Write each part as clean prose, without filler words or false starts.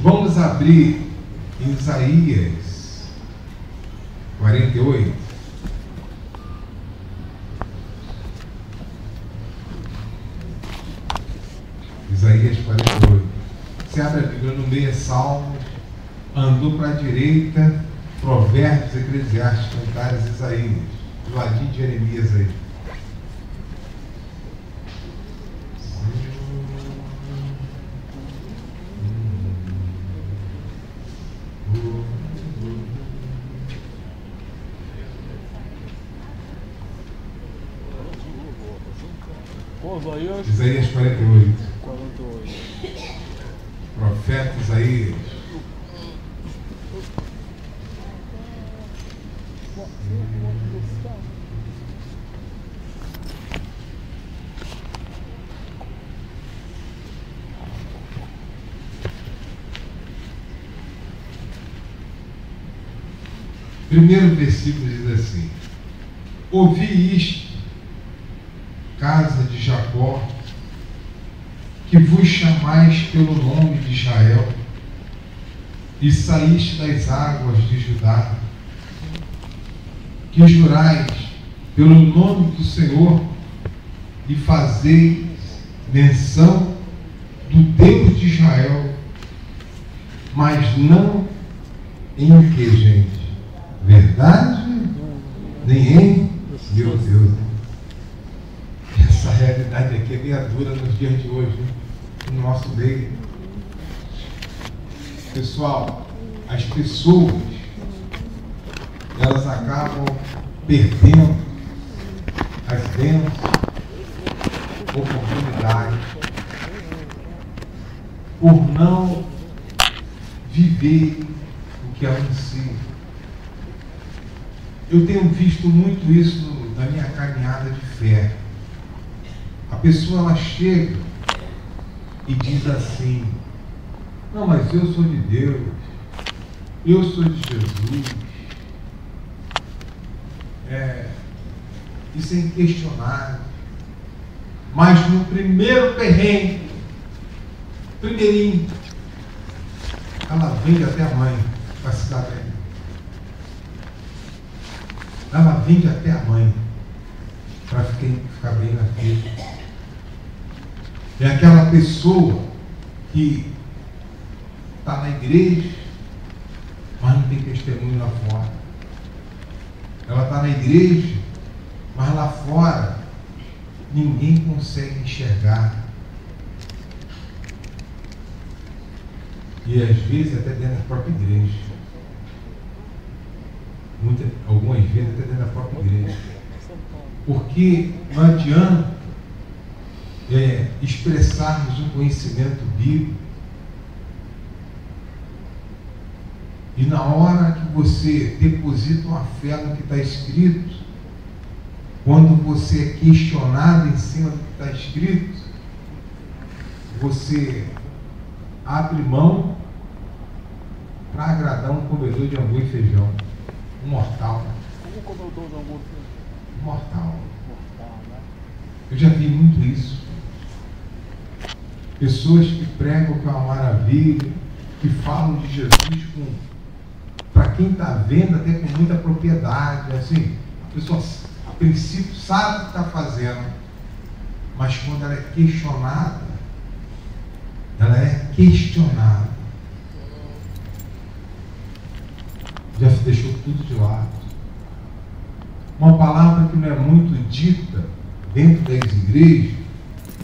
Vamos abrir em Isaías 48. Isaías 48. Você abre a Bíblia no meio, é Salmos, andou para a direita, Provérbios, Eclesiastes, Cantares, Isaías, do ladinho de Jeremias aí. Isaías 48. Profeta Isaías. Primeiro versículo diz assim: ouvi isto, casa de Jacó, que vos chamais pelo nome de Israel, e saíste das águas de Judá, que jurais pelo nome do Senhor, e fazeis menção do Deus de Israel, mas não em que, gente? Verdade? Nem em? Meu Deus, essa realidade aqui é meio dura nos dias de hoje, né? No nosso meio. Pessoal, as pessoas, elas acabam perdendo as bênçãos, oportunidades, por não viver o que ela ensina. Eu tenho visto muito isso na minha caminhada de fé. A pessoa, ela chega e diz assim: não, mas eu sou de Deus, eu sou de Jesus, isso é inquestionável. Mas no primeiro perrengue, primeirinho, ela vende até a mãe para se dar bem. Ela vende até a mãe para ficar bem na vida. É aquela pessoa que está na igreja, mas não tem testemunho lá fora. Ela está na igreja, mas lá fora ninguém consegue enxergar. E às vezes até dentro da própria igreja. Algumas vezes até dentro da própria igreja. Porque não adianta expressarmos um conhecimento bíblico e na hora que você deposita uma fé no que está escrito, quando você é questionado em cima do que está escrito, você abre mão para agradar um comedor de angu e feijão. Um mortal. Como comedor de angu? Mortal. Eu já vi muito isso. Pessoas que pregam que é uma maravilha, que falam de Jesus para quem está vendo até com muita propriedade. Assim, a pessoa a princípio sabe o que está fazendo, mas quando ela é questionada, já se deixou tudo de lado. Uma palavra que não é muito dita dentro das igrejas,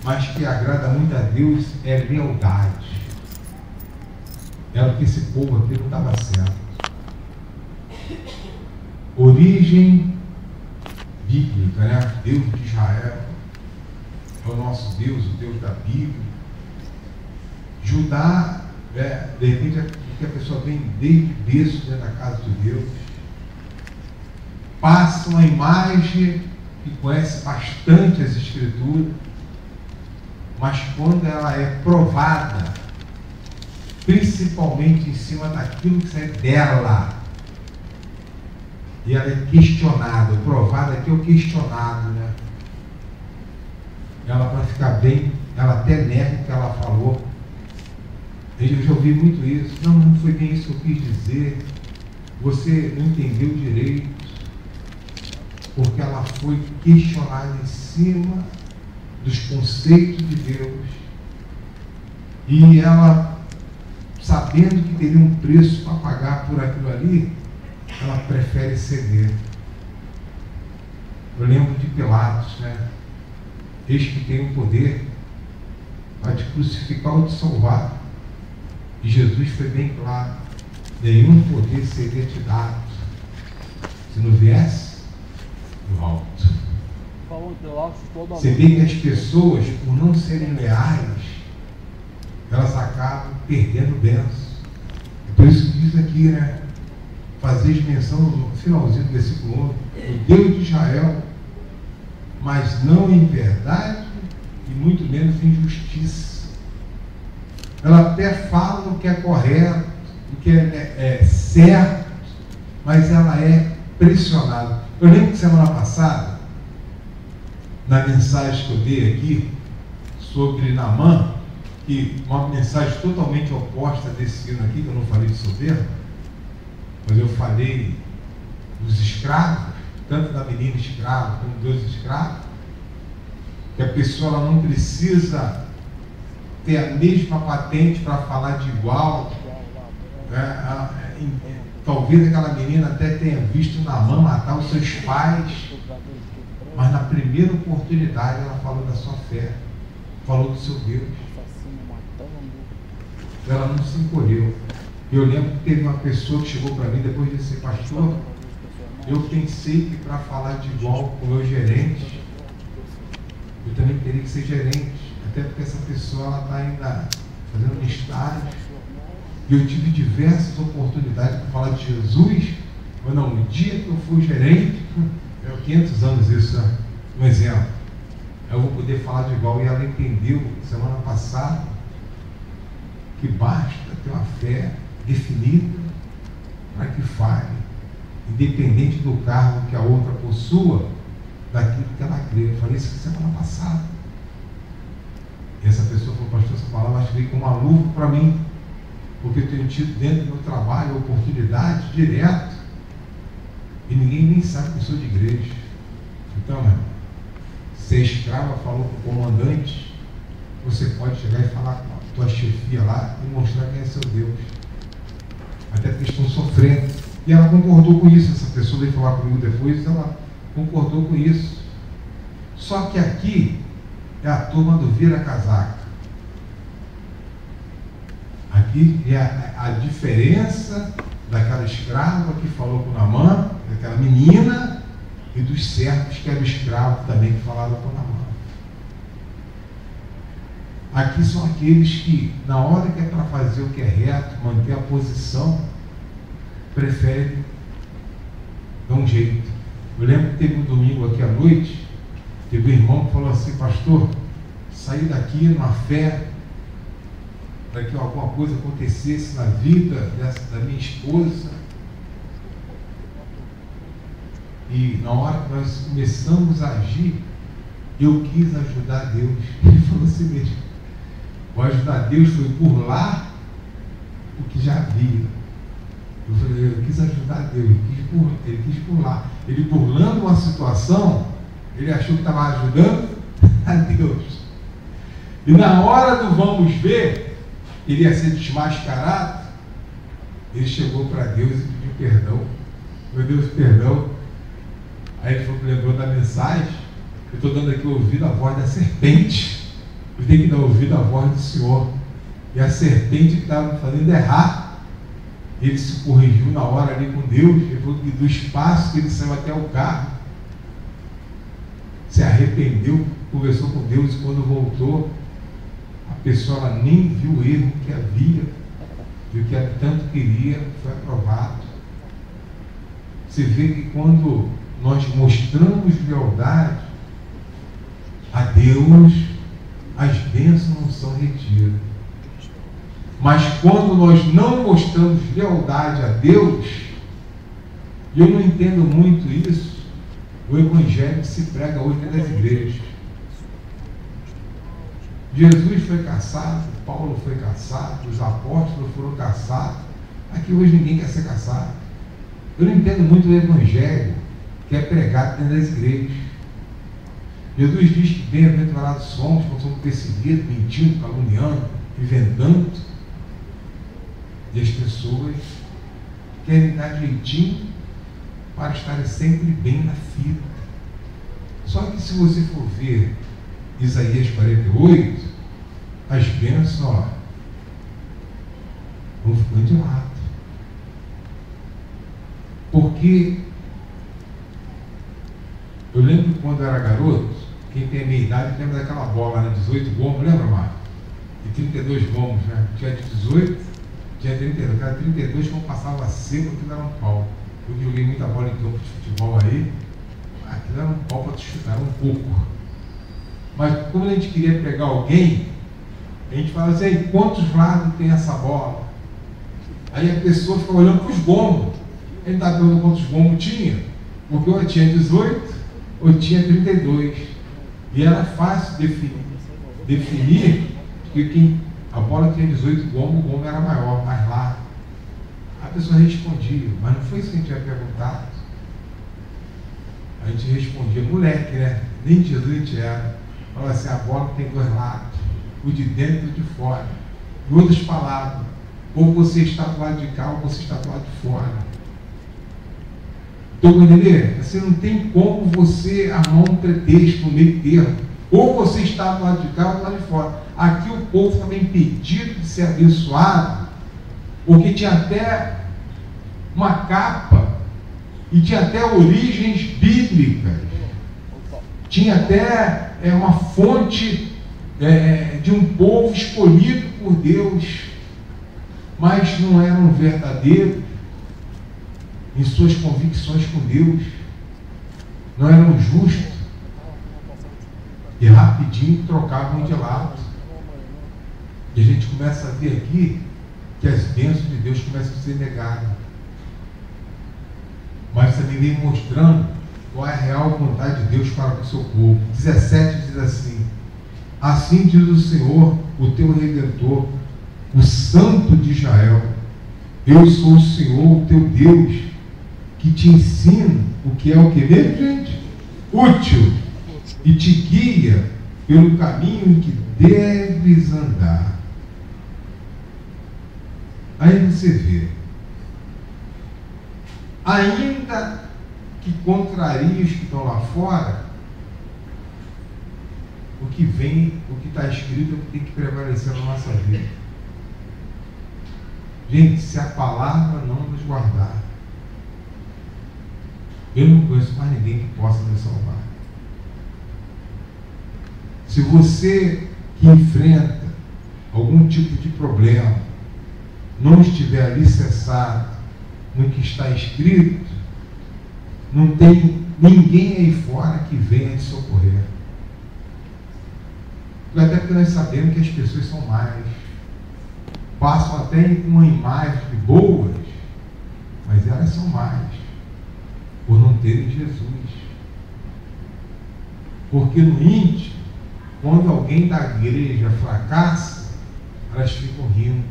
mas que agrada muito a Deus, é lealdade. Era o que esse povo aqui não estava certo. Origem bíblica, né? Deus de Israel é o nosso Deus, o Deus da Bíblia. Judá, de repente, que a pessoa vem desde berço dentro da casa de Deus, passa uma imagem que conhece bastante as Escrituras, mas quando ela é provada, principalmente em cima daquilo que sai dela, e ela é questionada, provada aqui é o questionado, né? Ela, para ficar bem, ela até nega o que ela falou. Eu já ouvi muito isso. Não, não foi bem isso que eu quis dizer. Você não entendeu direito. Porque ela foi questionada em cima dos conceitos de Deus. E ela, sabendo que teria um preço para pagar por aquilo ali, ela prefere ceder. Eu lembro de Pilatos, né? Eis que tem o poder para te crucificar ou te salvar. E Jesus foi bem claro: nenhum poder seria te dado se não viesse do alto. Você vê que as pessoas, por não serem leais, elas acabam perdendo bênçãos. É por isso que diz aqui, né? Fazeis menção no finalzinho do versículo 11, o Deus de Israel, mas não em verdade e muito menos em justiça. Ela até fala o que é correto, o que é certo, mas ela é pressionada. Eu lembro que semana passada, na mensagem que eu dei aqui sobre Naamã, que uma mensagem totalmente oposta desse hino aqui, que eu não falei de soberba, mas eu falei dos escravos, tanto da menina escrava como dos escravos, que a pessoa ela não precisa ter a mesma patente para falar de igual. Talvez aquela menina até tenha visto Naamã matar os seus pais, mas na primeira oportunidade ela falou da sua fé, falou do seu Deus. Ela não se encolheu. Eu lembro que teve uma pessoa que chegou para mim depois de ser pastor. Eu pensei que para falar de igual com o meu gerente, eu também teria que ser gerente, até porque essa pessoa ela está ainda fazendo um estágio. E eu tive diversas oportunidades para falar de Jesus, mas não, no dia que eu fui gerente, 500 anos isso, né? Um exemplo. Eu vou poder falar de igual. E ela entendeu semana passada que basta ter uma fé definida para que fale, independente do cargo que a outra possua, daquilo que ela crê. Eu falei isso semana passada. E essa pessoa falou: pastor, essa palavra acho que veio com uma luva para mim, porque eu tenho tido dentro do meu trabalho oportunidade direto e ninguém nem sabe que eu sou de igreja. Então, meu irmão, se a escrava falou com o comandante, você pode chegar e falar com a tua chefia lá e mostrar quem é seu Deus, até porque estão sofrendo. E ela concordou com isso. Essa pessoa veio falar comigo depois, ela concordou com isso. Só que aqui é a turma do vira-casaca. Aqui é a diferença daquela escrava que falou com Naamã, daquela menina, e dos servos que eram escravos também que falaram com Naamã. Aqui são aqueles que, na hora que é para fazer o que é reto, manter a posição, preferem dar um jeito. Eu lembro que teve um domingo aqui à noite, teve um irmão que falou assim: pastor, saí daqui numa fé para que alguma coisa acontecesse na vida da minha esposa. E na hora que nós começamos a agir, eu quis ajudar Deus. Ele falou assim mesmo: o ajudar Deus foi burlar o que já havia. Eu falei: eu quis ajudar Deus, ele quis burlar. Ele burlando uma situação, ele achou que estava ajudando a Deus. E na hora do vamos ver, ele ia ser desmascarado. Ele chegou para Deus e pediu perdão. Meu Deus, perdão. Aí ele lembrou da mensagem: eu estou dando aqui ouvido à voz da serpente, eu tenho que dar ouvido à voz do Senhor. E a serpente que estava fazendo errar, ele se corrigiu na hora ali com Deus. Ele falou que do espaço que ele saiu até o carro, se arrependeu, conversou com Deus, e quando voltou, a pessoa ela nem viu o erro que havia, e o que ela tanto queria foi aprovado. Você vê que quando nós mostramos lealdade a Deus, as bênçãos não são retidas. Mas quando nós não mostramos lealdade a Deus, e eu não entendo muito isso, o evangelho que se prega hoje dentro das igrejas. Jesus foi caçado, Paulo foi caçado, os apóstolos foram caçados. Aqui hoje ninguém quer ser caçado. Eu não entendo muito o evangelho que é pregado dentro das igrejas. Jesus diz que bem-aventurados somos quando somos perseguidos, mentindo, caluniando, inventando. E as pessoas querem dar jeitinho para estarem sempre bem na fila. Só que se você for ver Isaías 48, as bênçãos, ó, vão ficando de lado. Porque eu lembro quando eu era garoto, quem tem a minha idade lembra daquela bola, né? 18 gomos, lembra, Marcos? E 32 gomos, né? Tinha de 18, tinha 32. Cada 32 quando passava seco, aquilo era um pau. Eu joguei muita bola em campo de futebol aí, aquilo era um pau para te chutar, era um pouco. Mas quando a gente queria pegar alguém, a gente falava assim, quantos lados tem essa bola? Aí a pessoa ficava olhando para os gomos. Ele estava perguntando quantos gomos tinha, porque ou tinha 18 ou tinha 32. E era fácil definir que a bola tinha 18 gomos, o gomo era maior, mais largo. A pessoa respondia, mas não foi isso que a gente tinha perguntado. A gente respondia, moleque, né? Nem Jesus a gente era. Falava assim, a bola tem dois lados, o de dentro e o de fora. Em outras palavras, ou você está do lado de cá, ou você está do lado de fora. Estou para entender? Você não tem como você armar um pretexto no meio termo. Ou você está do lado de cá ou do lado de fora. Aqui o povo estava impedido de ser abençoado, porque tinha até uma capa e tinha até origens bíblicas. Tinha até uma fonte de um povo escolhido por Deus, mas não eram verdadeiros em suas convicções com Deus, não eram justos e rapidinho trocavam de lado. E a gente começa a ver aqui que as bênçãos de Deus começam a ser negadas, mas também vem mostrando qual é a real vontade de Deus para o seu povo. 17 diz assim: assim diz o Senhor, o teu Redentor, o Santo de Israel, eu sou o Senhor, o teu Deus, que te ensino o que é o que mesmo, gente? Útil, e te guia pelo caminho em que deves andar. Aí você vê, ainda que contrarie os que estão lá fora, o que vem, o que está escrito é o que tem que prevalecer na nossa vida. Gente, se a palavra não nos guardar, eu não conheço mais ninguém que possa nos salvar. Se você que enfrenta algum tipo de problema não estiver alicerçado no que está escrito, não tem ninguém aí fora que venha te socorrer. Até porque nós sabemos que as pessoas são más, passam até com uma imagem boas, mas elas são más por não terem Jesus. Porque no íntimo, quando alguém da igreja fracassa, elas ficam rindo.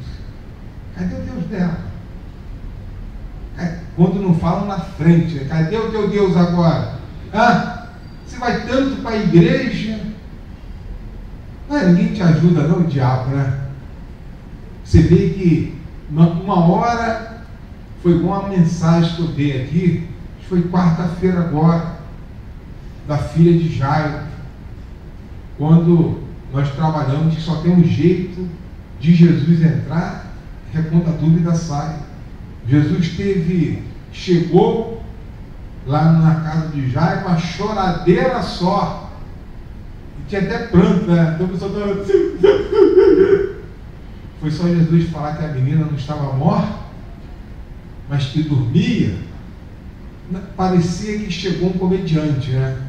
Cadê o Deus dela? Quando não falam na frente, né? Cadê o teu Deus agora? Você vai tanto para a igreja, ninguém te ajuda não, o diabo, né? Você vê que uma hora foi igual uma mensagem que eu dei aqui, foi quarta-feira agora, da filha de Jairo, quando nós trabalhamos que só tem um jeito de Jesus entrar, reconta a dúvida, sai. Jesus chegou lá na casa de Jairo, uma choradeira só, e tinha até pranto, né? Então a pessoa estava assim. Foi só Jesus falar que a menina não estava morta, mas que dormia. Parecia que chegou um comediante, né?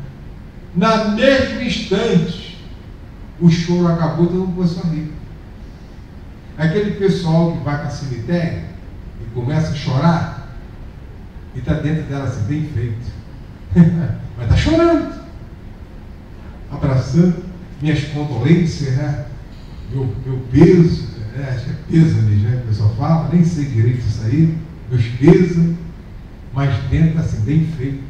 Na mesma instante, o choro acabou, todo mundo começou a rir. Aquele pessoal que vai para o cemitério e começa a chorar, e está dentro dela assim, bem feito. Mas está chorando, abraçando, minhas condolências, né? meu peso, acho que é pêsame, né, que o pessoal fala, nem sei direito isso aí, meus pêsames, mas dentro assim, bem feito,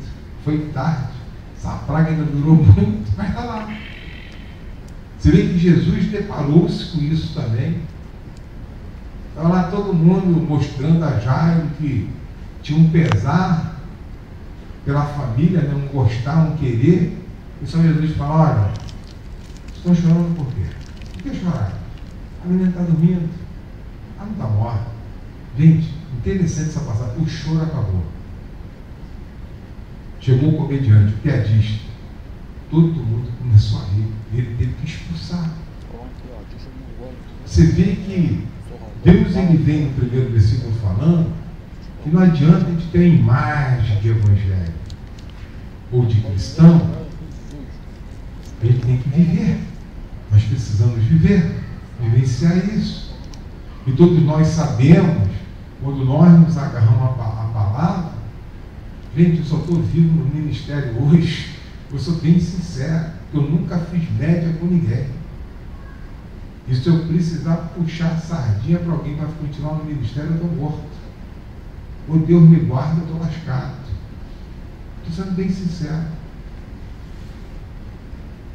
foi tarde, essa praga ainda durou muito, mas está lá. Você vê que Jesus deparou-se com isso também. Estava lá todo mundo mostrando a Jairo que tinha um pesar pela família, não gostar, não querer. E só Jesus fala: olha, estão chorando por quê? Por que chorar? A menina está dormindo, ela não está morta. Gente, interessante essa passagem. O choro acabou. Chegou o comediante, o piadista. Todo mundo começou a rir. Ele teve que expulsar. Você vê que Deus, ele vem no primeiro versículo falando que não adianta a gente ter a imagem de evangelho ou de cristão. A gente tem que viver. Nós precisamos viver, vivenciar isso. E todos nós sabemos, quando nós nos agarramos a palavra, gente, eu só estou vivo no ministério hoje, eu sou bem sincero, eu nunca fiz média com ninguém. E se eu precisar puxar sardinha para alguém para continuar no ministério, eu estou morto. Ou Deus me guarda, eu estou lascado. Estou sendo bem sincero.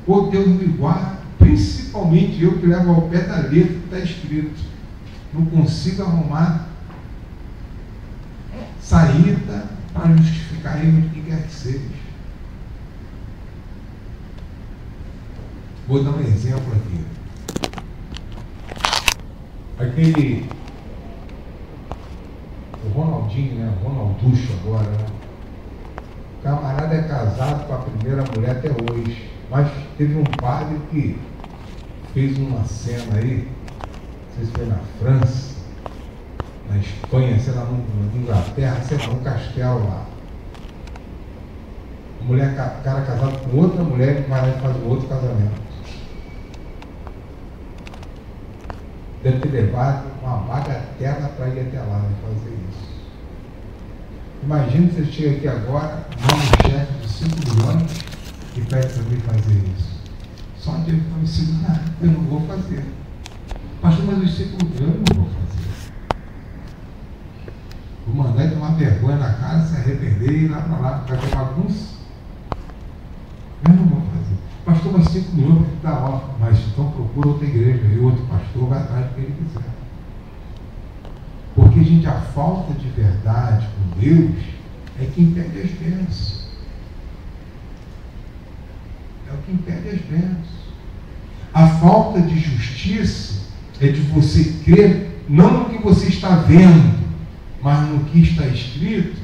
Ou Deus me guarda, principalmente eu que levo ao pé da letra que está escrito. Não consigo arrumar saída para justificar erro de quem quer que seja. Vou dar um exemplo aqui. Aquele, o Ronaldinho, né? Ronalducho agora, né? O camarada é casado com a primeira mulher até hoje, mas teve um padre que fez uma cena aí, não sei se foi na França, na Espanha, sei lá, na Inglaterra, sei lá, um castelo lá. A mulher, o cara casado com outra mulher e vai lá e faz um outro casamento. Deve ter levado uma bagatela para ir até lá e fazer isso. Imagina você chega aqui agora, um chefe de 5 milhões e pede para mim fazer isso. Só Deus vai me segurar, eu não vou fazer. Pastor, mas os 5 milhões eu não vou fazer. Vou mandar ele tomar vergonha na cara, se arrepender e ir lá para lá, vai ter bagunça. Eu não vou fazer. Pastor, mas 5 milhões vai ficar ó. Mas então procura outra igreja e outro pastor vai atrás do que ele quiser. Porque, gente, a falta de verdade com Deus é que impede as bênçãos. É o que impede as bênçãos. A falta de justiça é de você crer, não no que você está vendo, mas no que está escrito,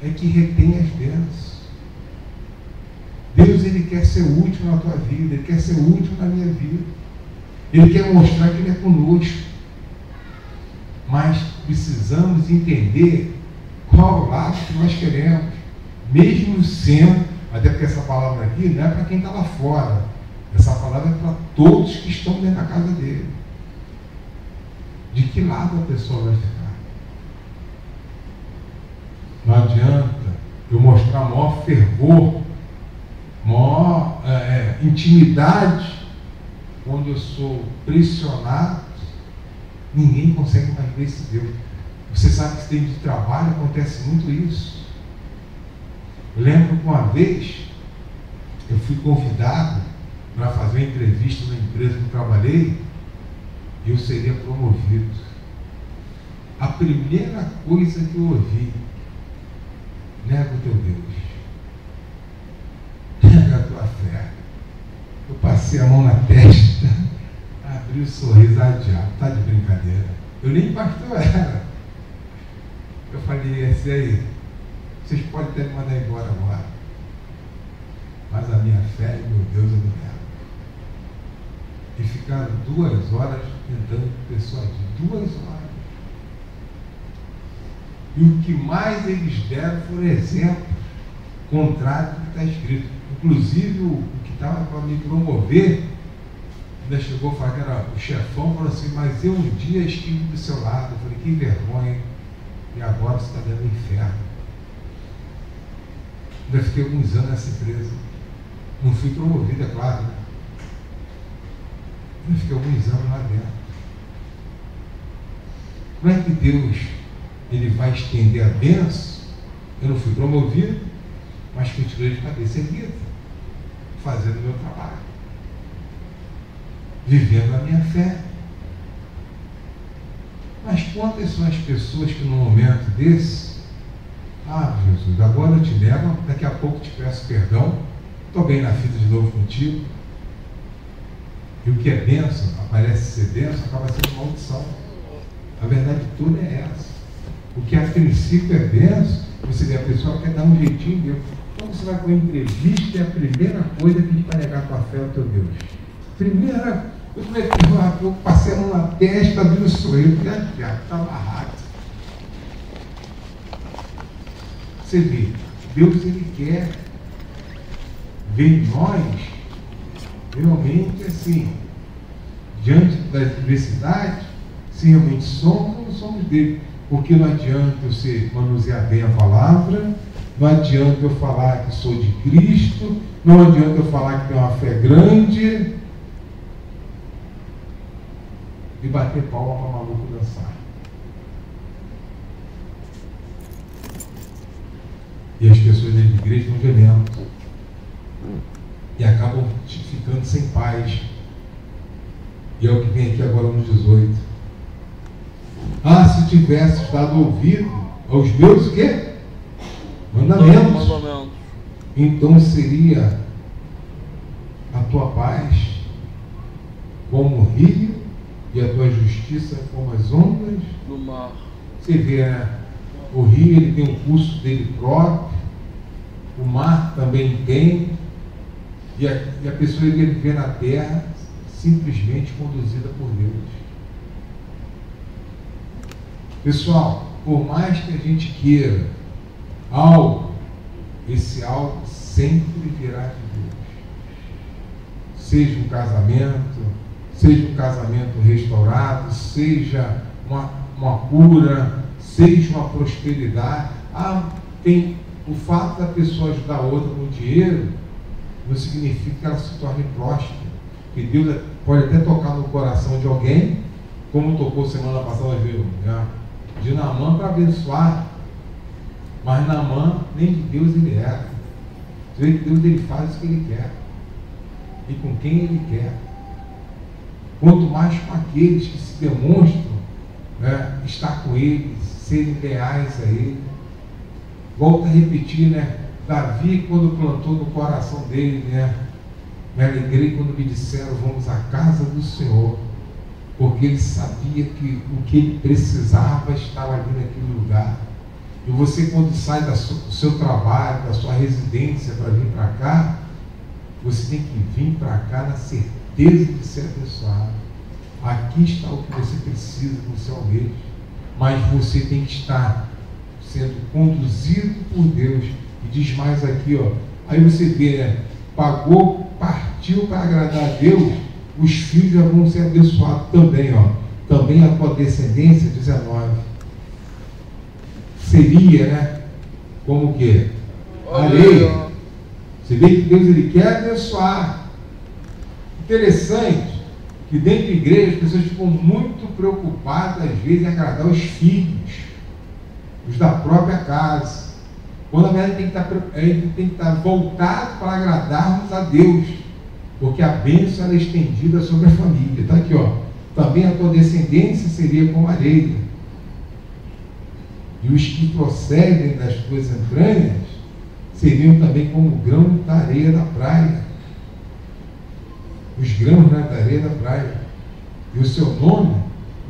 é que retém as bênçãos. Deus, ele quer ser o último na tua vida, ele quer ser o último na minha vida. Ele quer mostrar que ele é conosco. Mas precisamos entender qual lado que nós queremos, mesmo sendo, até porque essa palavra aqui não é para quem está lá fora, essa palavra é para todos que estão dentro da casa dele. De que lado a pessoa vai ficar? Não adianta eu mostrar maior fervor, maior intimidade, onde eu sou pressionado, ninguém consegue mais ver esse Deus. Você sabe que tem de trabalho, acontece muito isso. Eu lembro que uma vez eu fui convidado para fazer uma entrevista na empresa que eu trabalhei e eu seria promovido. A primeira coisa que eu ouvi: nega o teu Deus, nega a tua fé. Eu passei a mão na testa, abri o sorriso, diabo, tá de brincadeira. Eu nem pastor era. Eu falei assim: aí, vocês podem até me mandar embora agora, mas a minha fé e meu Deus eu não quero. E ficaram 2 horas tentando persuadir, 2 horas. E o que mais eles deram foram exemplos contrários do que está escrito. Inclusive o que estava para me promover ainda chegou a falar que era o chefão, falou assim: mas eu um dia estive do seu lado. Eu falei: que vergonha, e agora você está dentro do inferno. Ainda fiquei alguns anos nessa empresa, não fui promovido, é claro, né? Eu fiquei alguns anos lá dentro. Não é que Deus ele vai estender a bênção? Eu não fui promovido, mas continuei de cabeça erguida, fazendo o meu trabalho, vivendo a minha fé. Mas quantas são as pessoas que num momento desse, Jesus, agora eu te nego, daqui a pouco te peço perdão, estou bem na fita de novo contigo. E o que é bênção, parece ser bênção, acaba sendo maldição. A verdade toda é essa. O que a princípio é bênção, você vê a pessoa quer dar um jeitinho de Deus. Quando você vai para uma entrevista, é a primeira coisa que a gente vai negar com a fé ao teu Deus. Primeira, eu passei a mão na testa, viu, sou eu, já está amarrado. Você vê, Deus ele quer ver em nós, realmente assim, diante da adversidade, se realmente somos ou não somos dele. Porque não adianta eu manusear bem a palavra, não adianta eu falar que sou de Cristo, não adianta eu falar que tenho uma fé grande e bater palma para o maluco dançar. E as pessoas da igreja não violentas e acabam ficando sem paz. E é o que vem aqui agora no 18. Se tivesse dado ouvido aos meus o quê? Mandamentos. Então seria a tua paz como o rio e a tua justiça como as ondas do mar. Você vê, né? O rio ele tem um curso dele próprio, o mar também tem, e a pessoa iria viver na terra simplesmente conduzida por Deus. Pessoal, por mais que a gente queira algo, esse algo sempre virá de Deus. Seja um casamento restaurado, seja uma cura, seja uma prosperidade. Tem o fato da pessoa ajudar a outra com dinheiro, não significa que ela se torne próspera. Porque Deus pode até tocar no coração de alguém, como tocou semana passada, viu? De Naamã para abençoar, mas Naamã nem de Deus ele era. Você vê que Deus ele faz o que ele quer e com quem ele quer, quanto mais com aqueles que se demonstram estar com ele, serem leais a ele. Volto a repetir, Davi, quando plantou no coração dele, me alegrei quando me disseram vamos à casa do Senhor, porque ele sabia que o que ele precisava estava ali naquele lugar. E você, quando sai do seu trabalho, da sua residência para vir para cá, você tem que vir para cá na certeza de ser abençoado. Aqui está o que você precisa, que você almeja, mas você tem que estar sendo conduzido por Deus. E diz mais aqui, aí você vê, pagou, partiu para agradar a Deus, os filhos já vão ser abençoados também, também a tua descendência, 19, seria, como que? Areia. Você vê que Deus ele quer abençoar. Interessante que dentro da igreja as pessoas ficam muito preocupadas às vezes em agradar os filhos, os da própria casa, quando na verdade tem que estar voltado para agradarmos a Deus, porque a bênção ela é estendida sobre a família. Está aqui, também a tua descendência seria como areia, e os que procedem das tuas entranhas seriam também como o grão da areia da praia. Os grãos da areia da praia. E o seu nome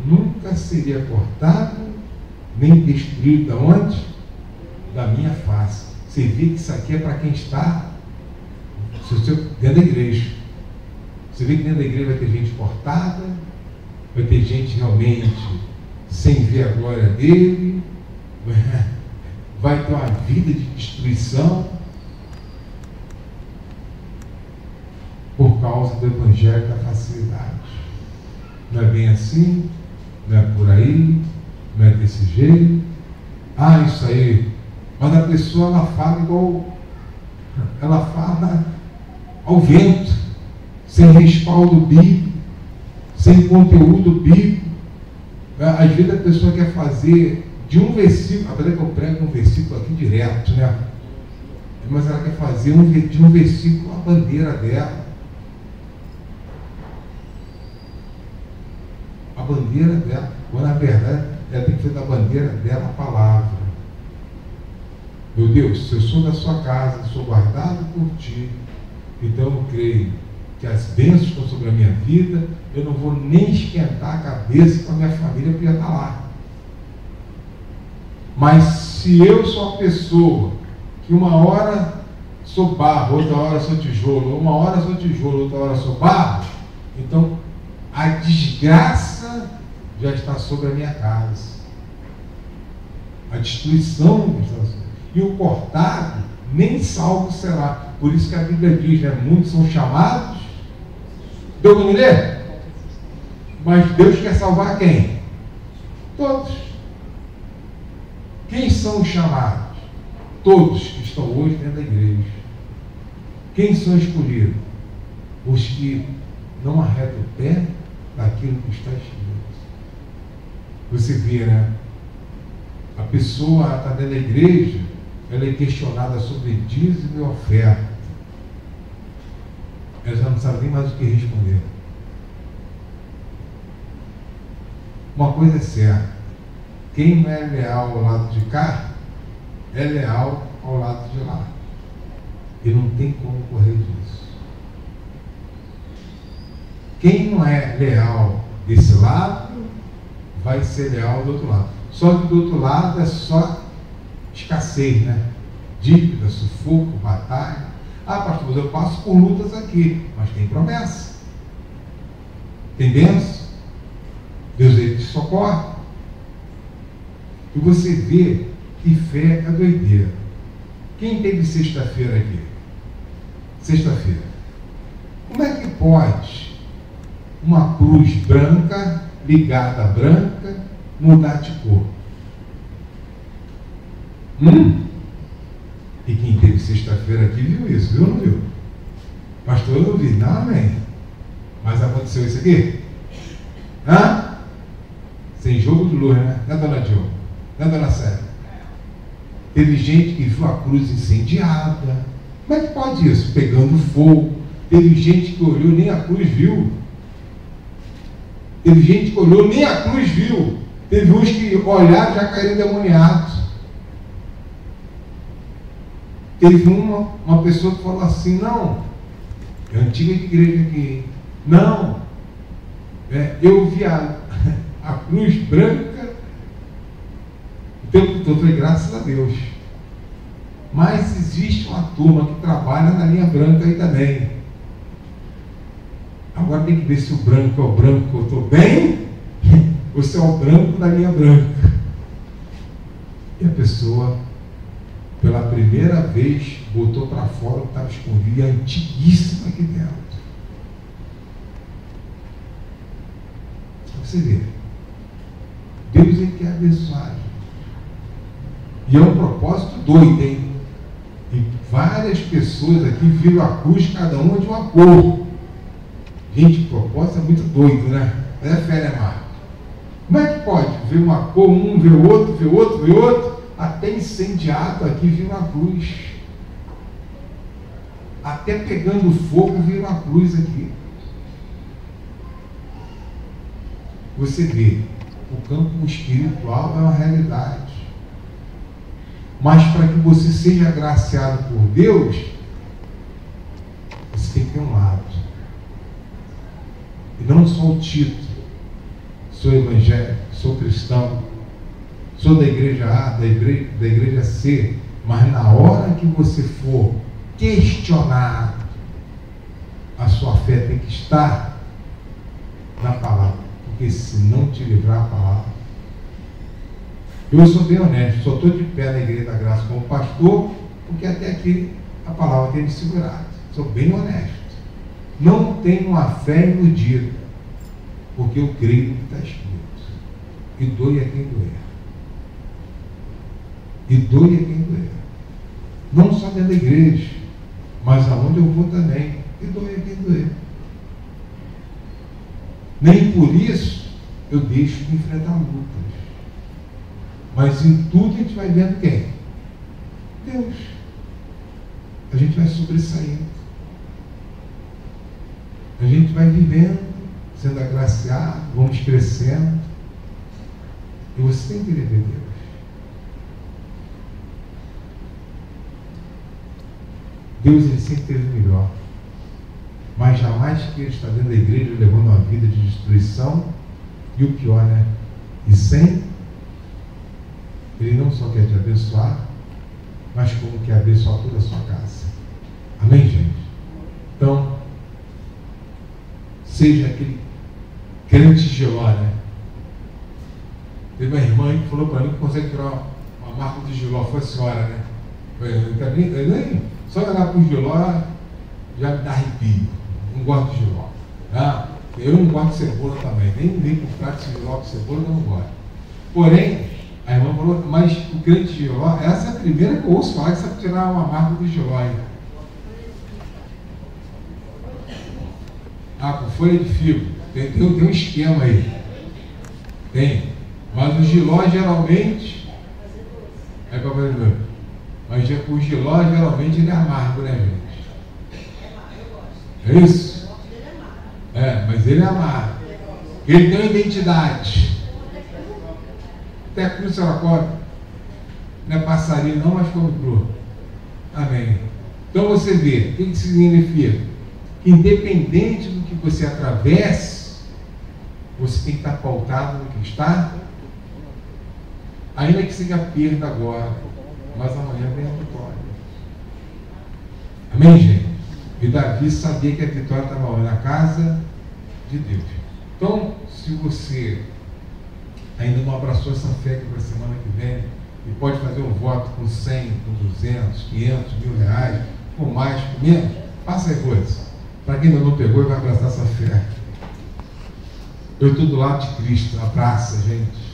nunca seria cortado, nem destruído da onde? Da minha face. Você vê que isso aqui é para quem está dentro da igreja. Você vê que dentro da igreja vai ter gente cortada, vai ter gente realmente sem ver a glória dele, vai ter uma vida de destruição por causa do evangelho da facilidade. Não é bem assim, não é por aí, não é desse jeito. Isso aí. Mas a pessoa ela fala igual, ela fala ao vento, sem respaldo bíblico. sem conteúdo bíblico. Às vezes a pessoa quer fazer de um versículo, apesar que eu prego um versículo aqui direto, né? Mas ela quer fazer de um versículo a bandeira dela. A bandeira dela, quando na verdade ela tem que fazer da bandeira dela a palavra. Meu Deus, se eu sou da sua casa, sou guardado por ti, então eu creio que as bênçãos estão sobre a minha vida, eu não vou nem esquentar a cabeça com a minha família para estar lá. Mas se eu sou uma pessoa que uma hora sou barro, outra hora sou tijolo, uma hora sou tijolo, outra hora sou barro, então a desgraça já está sobre a minha casa. A destruição está sobre. E o cortado nem salvo será. Por isso que a Bíblia diz, né? Muitos são chamados. Deu para entender? Mas Deus quer salvar quem? Todos. Quem são os chamados? Todos que estão hoje dentro da igreja. Quem são escolhidos? Os que não arredam o pé daquilo que está escrito. Você vê, né? A pessoa está dentro da igreja, ela é questionada sobre dízimo e oferta. Ela já não sabe nem mais o que responder. Uma coisa é certa: quem não é leal ao lado de cá, é leal ao lado de lá. E não tem como correr disso. Quem não é leal desse lado, vai ser leal do outro lado. Só que do outro lado é só escassez, né? Dívida, sufoco, batalha. Ah, pastor, mas eu passo por lutas aqui, mas tem promessa. Tem bênção. Deus, ele te socorre. E você vê que fé é doideira. Quem teve sexta-feira aqui? Sexta-feira. Como é que pode uma cruz branca, ligada a branca, mudar de cor? E quem teve sexta-feira aqui viu isso, viu ou não viu? Pastor, eu não vi, não, amém. Mas aconteceu isso aqui? Hã? Sem jogo de luz, né? Não é, dona Diogo? Não é, dona Sérgio? Teve gente que viu a cruz incendiada. Como é que pode isso? Pegando fogo. Teve gente que olhou, nem a cruz viu. Teve gente que olhou, nem a cruz viu. Teve uns que olharam e já caíram endemoniados. Teve uma pessoa que falou assim: não, é a antiga igreja aqui. Não, eu vi a cruz branca o tempo todo. Eu falei, graças a Deus. Mas existe uma turma que trabalha na linha branca aí também. Agora tem que ver se o branco é o branco que eu estou bem, ou se é o branco da linha branca. E a pessoa, pela primeira vez, botou para fora o que estava escondido, e é antiguíssimo aqui dentro. Você vê, Deus ele quer abençoar. E é um propósito doido, hein? E várias pessoas aqui viram a cruz, cada uma de uma cor. Gente, o propósito é muito doido, né? É fé, né, Marcos? Como é que pode ver uma cor, um ver o outro, ver outro, ver outro? Até incendiado aqui viu uma cruz. Até pegando fogo viu uma cruz aqui. Você vê, o campo espiritual é uma realidade. Mas para que você seja agraciado por Deus, você tem que ter um lado. E não só o título. Sou evangélico, sou cristão, sou da igreja A, da igreja C, mas na hora que você for questionar, a sua fé tem que estar na palavra, porque se não te livrar a palavra. Eu sou bem honesto, só estou de pé na Igreja da Graça como pastor, porque até aqui a palavra tem me segurado. Sou bem honesto. Não tenho uma fé iludida, porque eu creio no que está escrito. E doe a quem doer. E doe a quem doer. Não só dentro da igreja, mas aonde eu vou também. E doe a quem doer. Nem por isso eu deixo de enfrentar lutas. Mas em tudo a gente vai vendo quem? Deus. A gente vai sobressaindo. A gente vai vivendo, sendo agraciado, vamos crescendo. E você tem que querer ver Deus. Deus, ele sempre teve o melhor. Mas jamais que ele está dentro da igreja levando uma vida de destruição. E o pior, né? E sem, ele não só quer te abençoar, mas como quer abençoar toda a sua casa. Amém, gente? Então, seja aquele crente Giló, né? Teve uma irmã que falou para mim que consegue tirar uma marca de Giló. Foi a senhora, né? Só olhar para o Giló já me dá arrepio. Não gosto de Giló. Ah, eu não gosto de cebola também. Nem com prato de Giló com cebola eu não gosto. Porém, a irmã falou, mas o crente Giló, essa é a primeira que eu ouço falar que sabe tirar uma marca do Giló ainda. Ah, com folha de figo. Tem um esquema aí. Tem. Mas o Giló geralmente é para fazer doce. Mas o Giló geralmente ele é amargo, né, gente? É isso? É, mas ele é amargo. Ele tem uma identidade. Até a cruz ela come. Não é passarinho não, mas come cru. Amém. Então você vê, o que significa? Independente do que você atravesse, você tem que estar pautado no que está, ainda que seja perda agora, mas amanhã vem a vitória. Amém, gente? E Davi sabia que a vitória estava na casa de Deus. Então, se você ainda não abraçou essa fé para a semana que vem, e pode fazer um voto com 100, com 200, 500, R$1.000, com mais, com menos, faça as coisas. Para quem ainda não pegou, vai abraçar essa fé. Eu estou do lado de Cristo, abraça, gente.